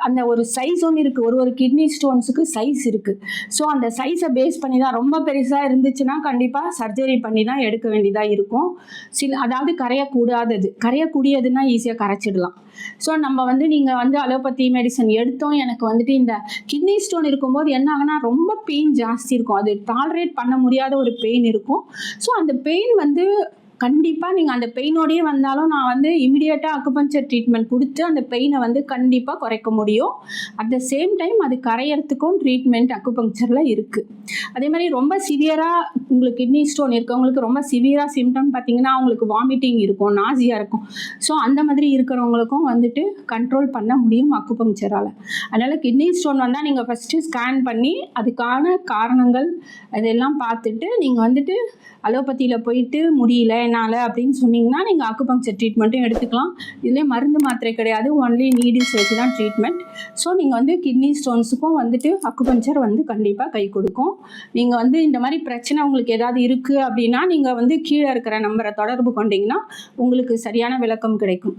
அந்த ஒரு சைஸும் இருக்குது. ஒரு கிட்னி ஸ்டோன்ஸுக்கு சைஸ் இருக்குது. ஸோ அந்த சைஸை பேஸ் பண்ணி தான், ரொம்ப பெருசாக இருந்துச்சுன்னா கண்டிப்பாக சர்ஜரி பண்ணி தான் எடுக்க வேண்டியதாக இருக்கும். அதாவது கரையக்கூடியதுன்னா ஈஸியாக கரைச்சிடலாம். ஸோ நம்ம நீங்கள் அலோபதி மெடிசன் எடுத்தோம், எனக்கு இந்த கிட்னி ஸ்டோன் இருக்கும்போது என்ன ஆகுனா ரொம்ப பெயின் ஜாஸ்தி இருக்கும். அது டாலரேட் பண்ண முடியாத ஒரு பெயின் இருக்கும். ஸோ அந்த பெயின் கண்டிப்பாக நீங்கள் அந்த பெயினோடையே வந்தாலும் நான் இமிடியேட்டாக அக்குபஞ்சர் ட்ரீட்மெண்ட் கொடுத்து அந்த பெயினை கண்டிப்பாக குறைக்க முடியும். அட் த சேம் டைம் அது கரையிறதுக்கும் ட்ரீட்மெண்ட் அக்குபஞ்சரில் இருக்குது. அதே மாதிரி ரொம்ப சிவியராக உங்களுக்கு கிட்னி ஸ்டோன் இருக்கவங்களுக்கு ரொம்ப சிவியராக சிம்டம் பார்த்தீங்கன்னா அவங்களுக்கு வாமிட்டிங் இருக்கும், நாசியாக இருக்கும். ஸோ அந்த மாதிரி இருக்கிறவங்களுக்கும் கண்ட்ரோல் பண்ண முடியும் அக்குபஞ்சரால். அதனால் கிட்னி ஸ்டோன் வந்தால் நீங்கள் ஃபஸ்ட்டு ஸ்கேன் பண்ணி அதுக்கான காரணங்கள் இதெல்லாம் பார்த்துட்டு நீங்கள் அலோபதியில் போயிட்டு முடியல என்னால் அப்படின்னு சொன்னீங்கன்னா நீங்கள் அக்குபங்க்சர் ட்ரீட்மெண்ட்டும் எடுத்துக்கலாம். இதுலேயே மருந்து மாத்திரை கிடையாது, ஒன்லி நீடில்ஸ் வச்சு தான் ட்ரீட்மெண்ட். ஸோ நீங்கள் கிட்னி ஸ்டோன்ஸுக்கும் அக்குபங்க்சர் கண்டிப்பாக கை கொடுக்கும். நீங்கள் இந்த மாதிரி பிரச்சனை உங்களுக்கு ஏதாவது இருக்குது அப்படின்னா நீங்கள் கீழே இருக்கிற நம்பரை தொடர்பு கொண்டீங்கன்னா உங்களுக்கு சரியான விளக்கம் கிடைக்கும்.